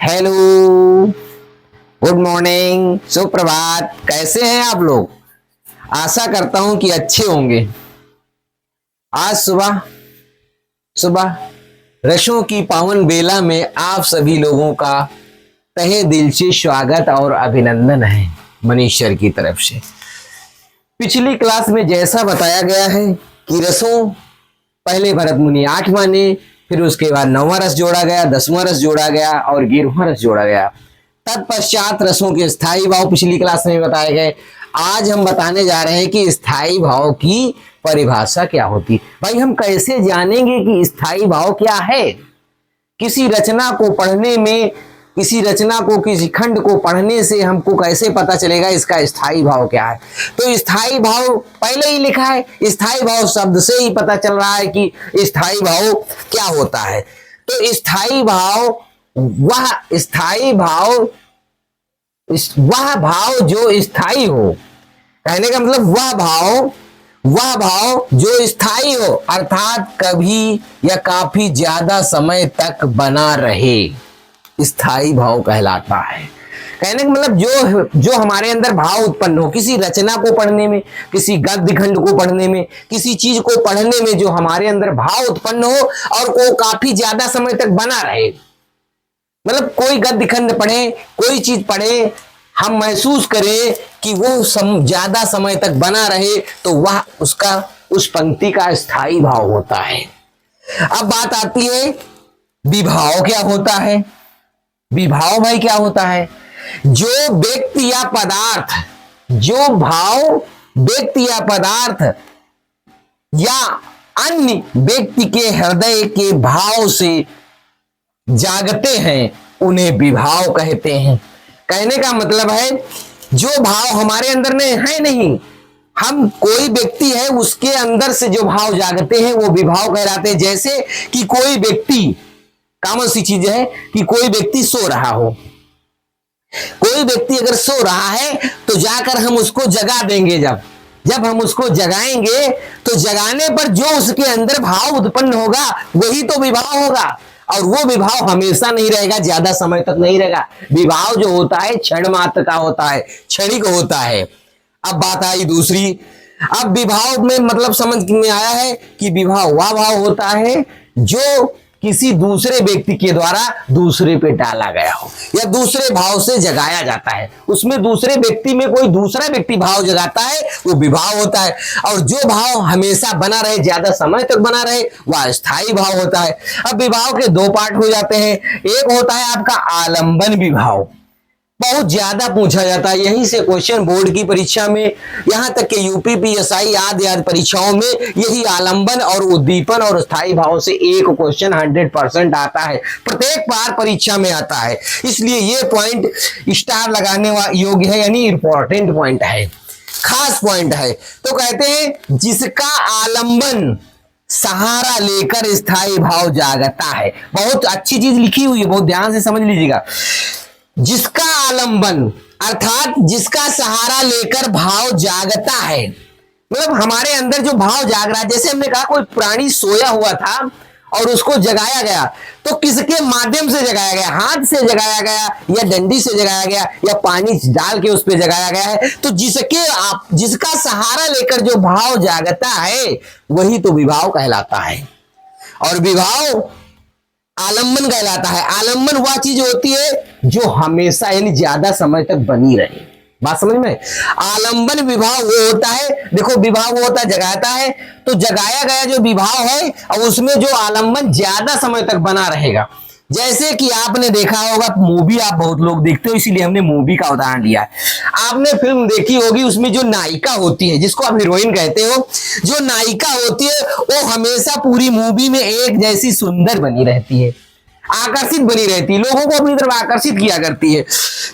Hello, good morning, सुप्रभात। कैसे हैं आप लोग? आशा करता हूं कि अच्छे होंगे। आज सुबह सुबह रशों की पावन बेला में आप सभी लोगों का तहे दिल से स्वागत और अभिनंदन है मनीष सर की तरफ से। पिछली क्लास में जैसा बताया गया है कि रसों पहले भरत मुनि 8 माने, फिर उसके बाद 9वां रस जोड़ा गया, 10वां रस जोड़ा गया और 11वां रस जोड़ा गया। तत्पश्चात रसों के स्थायी भाव पिछली क्लास में बताए गए। आज हम बताने जा रहे हैं कि स्थायी भाव की परिभाषा क्या होती। भाई हम कैसे जानेंगे कि स्थायी भाव क्या है? किसी रचना को पढ़ने में, किसी खंड को पढ़ने से हमको कैसे पता चलेगा इसका स्थायी भाव क्या है? तो स्थायी भाव पहले ही लिखा है, स्थायी भाव शब्द से ही पता चल रहा है कि स्थायी भाव क्या होता है। तो स्थायी भाव वह भाव जो स्थायी हो, कहने का मतलब वह भाव जो स्थायी हो, अर्थात कभी या काफी ज्यादा समय तक बना रहे, स्थायी भाव कहलाता है। कहने का मतलब जो हमारे अंदर भाव उत्पन्न हो, किसी रचना को पढ़ने में, किसी गद्य खंड को पढ़ने में, किसी चीज को पढ़ने में जो हमारे अंदर भाव उत्पन्न हो और वो काफी ज्यादा समय तक बना रहे। मतलब कोई गद्य खंड पढ़े, कोई चीज पढ़े, हम महसूस करें कि वो ज्यादा समय तक बना रहे, तो वह उस पंक्ति का स्थायी भाव होता है। अब बात आती है विभाव क्या होता है। विभाव भाई क्या होता है? जो व्यक्ति या पदार्थ, जो भाव व्यक्ति या पदार्थ या अन्य व्यक्ति के हृदय के भाव से जागते हैं उन्हें विभाव कहते हैं। कहने का मतलब है जो भाव हमारे अंदर में है नहीं, हम कोई व्यक्ति है उसके अंदर से जो भाव जागते हैं वो विभाव कहलाते हैं। जैसे कि कोई व्यक्ति, कॉमन सी चीज है कि कोई व्यक्ति सो रहा हो, कोई व्यक्ति अगर सो रहा है तो जाकर हम उसको जगा देंगे। जब हम उसको जगाएंगे तो जगाने पर जो उसके अंदर भाव उत्पन्न होगा वही तो विभाव होगा। और वो विभाव हमेशा नहीं रहेगा, ज्यादा समय तक नहीं रहेगा। विभाव जो होता है क्षण मात्र का होता है, क्षणिक होता है। अब बात आई दूसरी। अब विभाव में मतलब समझ में आया है कि विभाव वह भाव होता है जो किसी दूसरे व्यक्ति के द्वारा दूसरे पे डाला गया हो या दूसरे भाव से जगाया जाता है। उसमें दूसरे व्यक्ति में कोई दूसरा व्यक्ति भाव जगाता है, वो विभाव होता है। और जो भाव हमेशा बना रहे, ज्यादा समय तक बना रहे, वह स्थायी भाव होता है। अब विभाव के 2 पार्ट हो जाते हैं। एक होता है आपका आलंबन विभाव, बहुत ज्यादा पूछा जाता है। यहीं से क्वेश्चन बोर्ड की परीक्षा में, यहां तक कि यूपी पीएसआई आदि परीक्षाओं में यही आलंबन और उद्दीपन और स्थायी भाव से एक क्वेश्चन 100% आता है, प्रत्येक बार परीक्षा में आता है। इसलिए ये पॉइंट स्टार लगाने योग्य है, यानी इंपॉर्टेंट पॉइंट है, खास पॉइंट है। तो कहते हैं जिसका आलंबन सहारा लेकर स्थायी भाव जागता है। बहुत अच्छी चीज लिखी हुई है, बहुत ध्यान से समझ लीजिएगा। जिसका आलंबन अर्थात जिसका सहारा लेकर भाव जागता है, मतलब हमारे अंदर जो भाव जाग रहा है। जैसे हमने कहा कोई प्राणी सोया हुआ था और उसको जगाया गया, तो किसके माध्यम से जगाया गया? हाथ से जगाया गया या डंडी से जगाया गया या पानी डाल के उस पर जगाया गया है। तो जिसका सहारा लेकर जो भाव जागता है वही तो विभाव कहलाता है। और विभाव आलंबन कहलाता है। आलंबन वह चीज होती है जो हमेशा यानी ज्यादा समय तक बनी रहे। बात समझ में? आलंबन विभाव वो होता है, देखो विभाव वो होता है जगाता है, तो जगाया गया जो विभाव है और उसमें जो आलंबन ज्यादा समय तक बना रहेगा। जैसे कि आपने देखा होगा, मूवी आप बहुत लोग देखते हो, इसीलिए हमने मूवी का उदाहरण लिया है। आपने फिल्म देखी होगी, उसमें जो नायिका होती है, जिसको आप हीरोइन कहते हो, जो नायिका होती है वो हमेशा पूरी मूवी में एक जैसी सुंदर बनी रहती है, आकर्षित बनी रहती है, लोगों को अपनी तरफ आकर्षित किया करती है।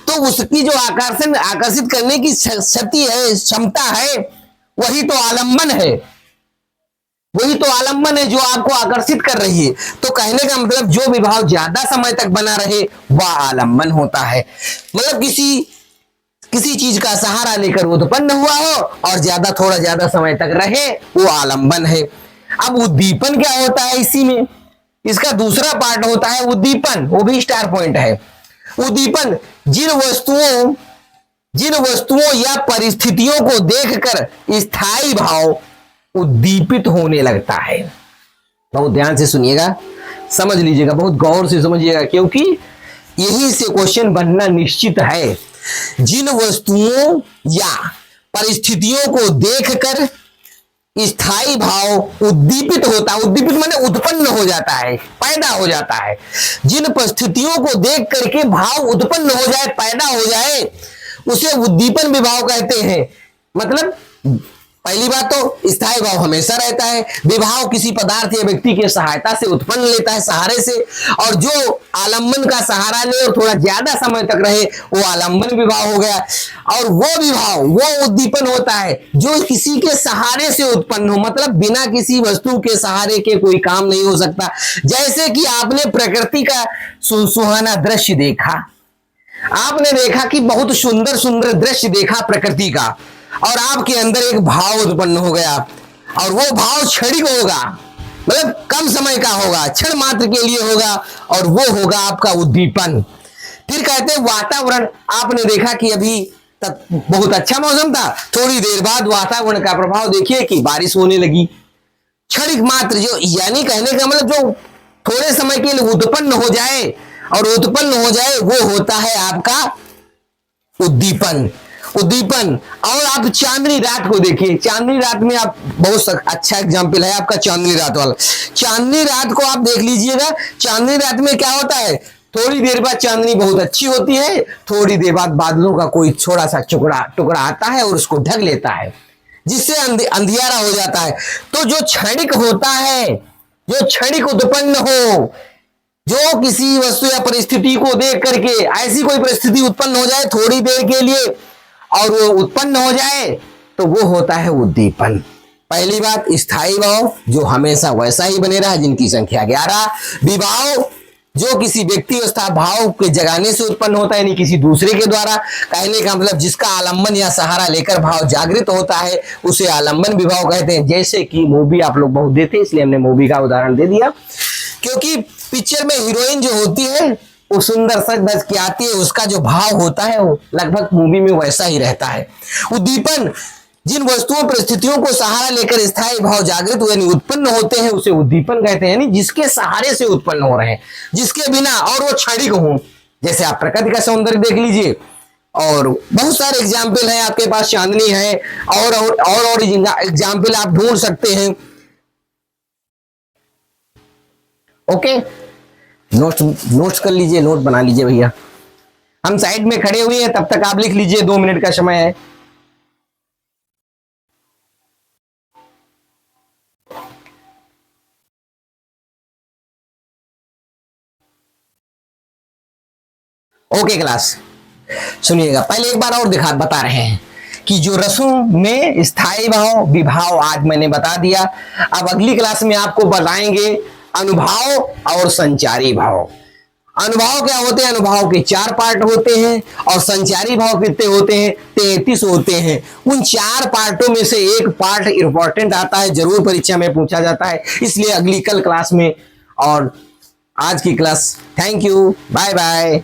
तो उसकी जो आकर्षित करने की शक्ति है, क्षमता है, वही तो आलंबन है, वही तो आलंबन है जो आपको आकर्षित कर रही है। तो कहने का मतलब जो विभाव ज्यादा समय तक बना रहे वह आलंबन होता है। मतलब किसी चीज का सहारा लेकर उत्पन्न हुआ हो और थोड़ा ज्यादा समय तक रहे, वो आलंबन है। अब उद्दीपन क्या होता है? इसी में इसका दूसरा पार्ट होता है उद्दीपन, वो भी स्टार पॉइंट है। उद्दीपन जिन वस्तुओं या परिस्थितियों को देखकर स्थायी भाव उद्दीपित होने लगता है। बहुत ध्यान से सुनिएगा, समझ लीजिएगा, बहुत गौर से समझिएगा, क्योंकि यही से क्वेश्चन बनना निश्चित है। जिन वस्तुओं या परिस्थितियों को देखकर स्थायी भाव उद्दीपित होता है, उद्दीपित माने उत्पन्न हो जाता है, पैदा हो जाता है। जिन परिस्थितियों को देख करके भाव उत्पन्न हो जाए, पैदा हो जाए, उसे उद्दीपन विभाव कहते हैं। मतलब पहली बात तो स्थायी भाव हमेशा रहता है, विभाव किसी पदार्थ या व्यक्ति के सहायता से उत्पन्न लेता है, सहारे से, और जो आलंबन का सहारा ले और थोड़ा ज्यादा समय तक रहे वो आलंबन विभाव हो गया। और वो विभाव, वो उद्दीपन होता है जो किसी के सहारे से उत्पन्न हो, मतलब बिना किसी वस्तु के सहारे के कोई काम नहीं हो सकता। जैसे कि आपने प्रकृति का सुहाना दृश्य देखा, आपने देखा कि बहुत सुंदर सुंदर दृश्य देखा प्रकृति का, और आपके अंदर एक भाव उत्पन्न हो गया, और वो भाव क्षणिक होगा, मतलब कम समय का होगा, क्षण मात्र के लिए होगा, और वो होगा आपका उद्दीपन। फिर कहते हैं वातावरण, आपने देखा कि अभी तक बहुत अच्छा मौसम था, थोड़ी देर बाद वातावरण का प्रभाव देखिए कि बारिश होने लगी, क्षणिक मात्र, जो यानी कहने का मतलब जो थोड़े समय के लिए उत्पन्न हो जाए, और उत्पन्न हो जाए वो होता है आपका उद्दीपन। और आप चांदनी रात को देखिए, चांदनी रात में आप बहुत अच्छा एग्जाम्पल है आपका चांदनी रात वाला। चांदनी रात को आप देख लीजिएगा, चांदनी रात में क्या होता है, थोड़ी देर बाद चांदनी बहुत अच्छी होती है, थोड़ी देर बाद बादलों का कोई छोटा सा टुकड़ा आता है और उसको ढक लेता है, जिससे अंधियारा हो जाता है। तो जो क्षणिक होता है, जो क्षणिक उत्पन्न हो, जो किसी वस्तु या परिस्थिति को देख करके ऐसी कोई परिस्थिति उत्पन्न हो जाए थोड़ी देर के लिए और वो उत्पन्न हो जाए, तो वो होता है उद्दीपन। पहली बात स्थायी भाव जो हमेशा वैसा ही बने रहा, जिनकी संख्या 11। विभाव जो किसी व्यक्ति अवस्था भाव के जगाने से उत्पन्न होता है, यानी किसी दूसरे के द्वारा। कहने का मतलब जिसका आलंबन या सहारा लेकर भाव जागृत होता है उसे आलंबन विभाव कहते हैं। जैसे कि मूवी आप लोग बहुत देते हैं, इसलिए हमने मूवी का उदाहरण दे दिया, क्योंकि पिक्चर में हीरोइन जो होती है वो सुंदर सज धज के आती है, उसका जो भाव होता है वो लगभग मूवी में वैसा ही रहता है। उद्दीपन जिन वस्तुओं परिस्थितियों को सहारा लेकर स्थायी भाव जागृत यानी उत्पन्न होते हैं उसे उद्दीपन कहते हैं, यानी जिसके सहारे से उत्पन्न हो रहे हैं, जिसके बिना, और वो क्षणिक हो। जैसे आप प्रकृति का सौंदर्य देख लीजिए, और बहुत सारे एग्जाम्पल हैं आपके पास, चांदनी है और एग्जाम्पल आप ढूंढ सकते हैं। ओके, नोट्स कर लीजिए, नोट बना लीजिए भैया। हम साइड में खड़े हुए हैं, तब तक आप लिख लीजिए, 2 मिनट का समय है। ओके क्लास, सुनिएगा, पहले एक बार और बता रहे हैं कि जो रसों में स्थायी भाव विभाव आज मैंने बता दिया। अब अगली क्लास में आपको बताएंगे अनुभाव और संचारी भाव। अनुभाव क्या होते हैं? अनुभाव के 4 पार्ट होते हैं, और संचारी भाव कितने होते हैं? 33 होते हैं। उन 4 पार्टों में से एक पार्ट इंपॉर्टेंट आता है, जरूर परीक्षा में पूछा जाता है, इसलिए अगली कल क्लास में। और आज की class, thank you, bye bye.